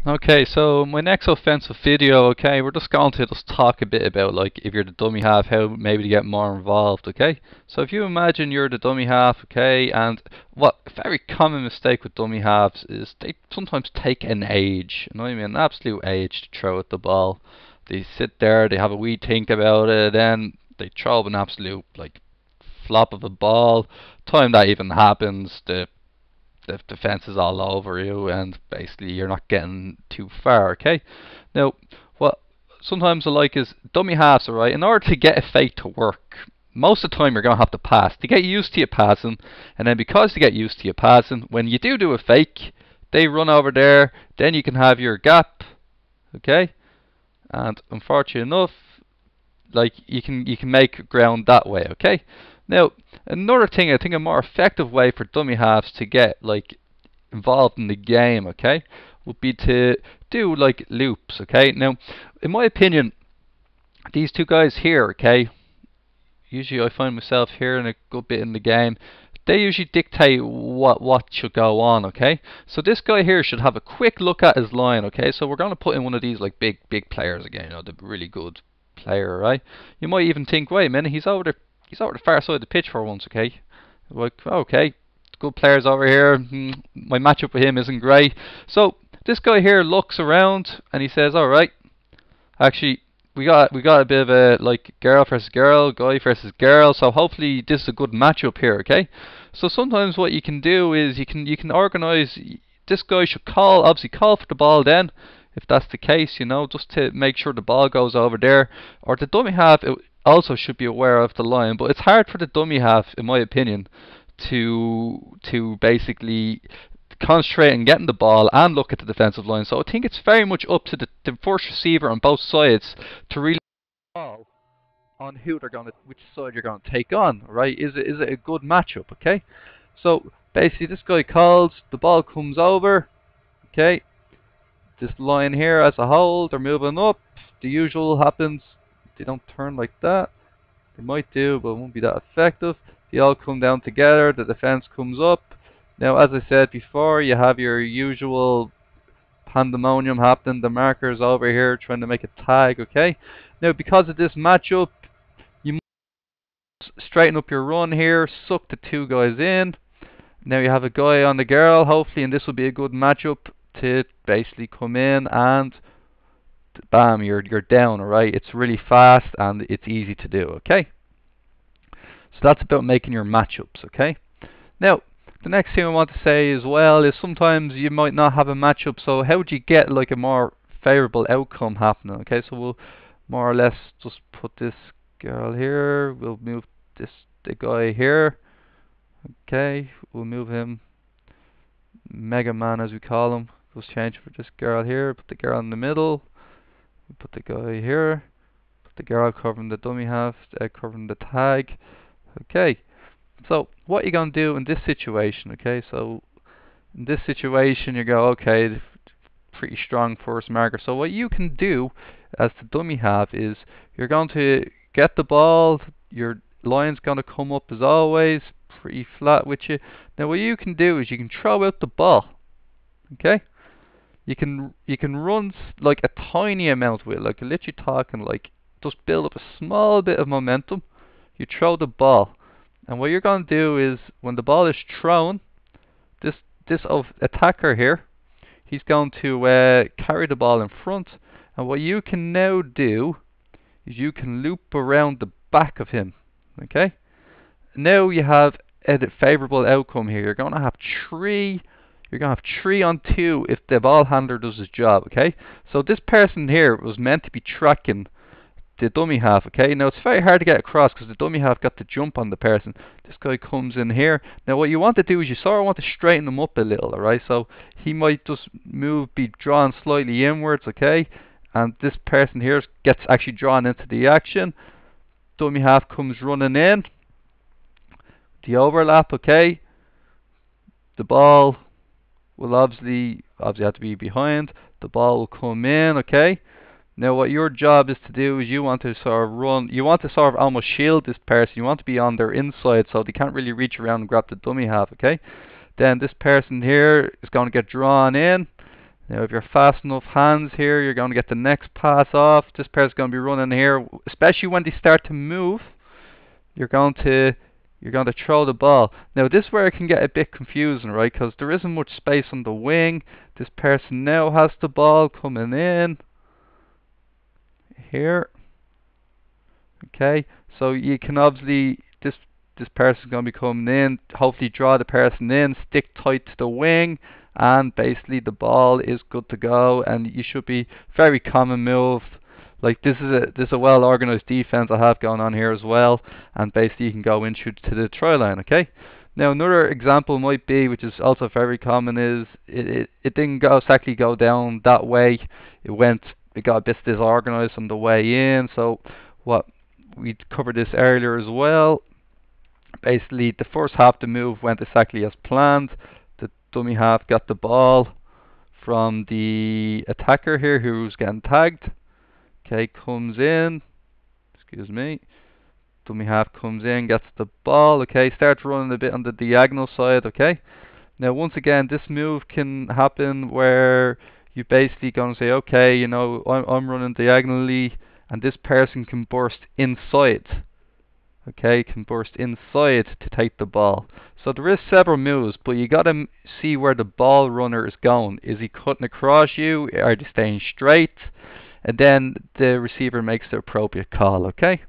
Okay, so my next offensive video, okay, we're just going to just talk a bit about like if you're the dummy half, how maybe to get more involved, okay? So if you imagine you're the dummy half, okay, and what a very common mistake with dummy halves is they sometimes take an age, you know what I mean, an absolute age to throw at the ball. They sit there, they have a wee think about it, then they throw up an absolute like flop of a ball. Time that even happens, the defense is all over you, and basically you're not getting too far. Okay. Now, what sometimes I like is dummy halves. Alright, in order to get a fake to work, most of the time you're gonna have to pass to get used to you passing, and then because to get used to you passing, when you do a fake, they run over there. Then you can have your gap. Okay. And unfortunately enough, like you can make ground that way. Okay. Now, another thing, I think a more effective way for dummy halves to get like involved in the game, okay, would be to do like loops, okay. Now, in my opinion, these two guys here, okay, usually I find myself hearing a good bit in the game. They usually dictate what should go on, okay. So this guy here should have a quick look at his line, okay. So we're going to put in one of these like big players again, you know, the really good player, right? You might even think, wait a minute, he's over the far side of the pitch for once, okay. Like, okay, good players over here. My matchup with him isn't great. So this guy here looks around and he says, all right, actually, we got a bit of a like girl versus girl, guy versus girl. So hopefully this is a good matchup here, okay? So sometimes what you can do is you can organize. This guy should obviously call for the ball then, if that's the case, you know, just to make sure the ball goes over there. Or the dummy half also should be aware of the line, but it's hard for the dummy half, in my opinion, to basically concentrate on getting the ball and look at the defensive line. So I think it's very much up to the first receiver on both sides to really know on which side you're going to take on. Right? Is it a good matchup? Okay. So basically, this guy calls, the ball comes over. Okay. This line here as a whole, they're moving up. The usual happens. They don't turn like that. They might do, but it won't be that effective. They all come down together. The defense comes up. Now, as I said before, you have your usual pandemonium happening. The marker's over here trying to make a tag, okay? Now, because of this matchup, you must straighten up your run here, suck the two guys in. Now you have a guy on the girl, hopefully, and this will be a good matchup to basically come in and bam, you're down, alright? It's really fast and it's easy to do, okay? So that's about making your matchups, okay? Now, the next thing I want to say as well is sometimes you might not have a matchup, so how would you get like a more favorable outcome happening? Okay, so we'll more or less just put this girl here, we'll move the guy here. Okay, we'll move him Mega Man as we call him. We'll change for this girl here, put the girl in the middle, we'll put the guy here, put the girl covering the dummy half, covering the tag. Okay. So what you're going to do in this situation, okay, so in this situation you go, okay, pretty strong first marker. So what you can do as the dummy half is you're going to get the ball, your line's going to come up as always, pretty flat with you. Now what you can do is you can throw out the ball, okay? You can run like a tiny amount with it, like literally talking like just build up a small bit of momentum. You throw the ball. And what you're going to do is, when the ball is thrown, this attacker here, he's going to carry the ball in front. And what you can now do is you can loop around the back of him. Okay. Now you have a favorable outcome here. You're going to have three. You're going to have 3 on 2 if the ball handler does his job. Okay. So this person here was meant to be tracking the dummy half, okay? Now it's very hard to get across because the dummy half got to jump on the person. This guy comes in here. Now what you want to do is you sort of want to straighten him up a little, alright? So he might just be drawn slightly inwards, okay? And this person here gets actually drawn into the action. Dummy half comes running in. The overlap, okay? The ball will obviously have to be behind. The ball will come in, okay? Now what your job is to do is you want to sort of run, you want to sort of almost shield this person, you want to be on their inside so they can't really reach around and grab the dummy half, okay? Then this person here is going to get drawn in. Now if you're fast enough hands here, you're going to get the next pass off. This person's going to be running here, especially when they start to move. You're going to throw the ball. Now this is where it can get a bit confusing, right? Because there isn't much space on the wing. This person now has the ball coming in here. Okay, so you can obviously, this person's going to be coming in, hopefully draw the person in, stick tight to the wing, and basically the ball is good to go, and you should be very common move. Like this is a well organized defense I have going on here as well, and basically you can go in shoot to the try line. Okay. Now another example might be, which is also very common, is it didn't exactly go down that way. It got a bit disorganized on the way in. So what we covered this earlier as well. Basically, the first half the move went exactly as planned. The dummy half got the ball from the attacker here, who's getting tagged. Okay, comes in. Excuse me. Dummy half comes in, gets the ball. Okay, starts running a bit on the diagonal side. Okay. Now, once again, this move can happen where you basically going to say, okay, you know, I'm running diagonally, and this person can burst inside. Okay, can burst inside to take the ball. So there is several moves, but you got to see where the ball runner is going. Is he cutting across you? Are they staying straight? And then the receiver makes the appropriate call. Okay.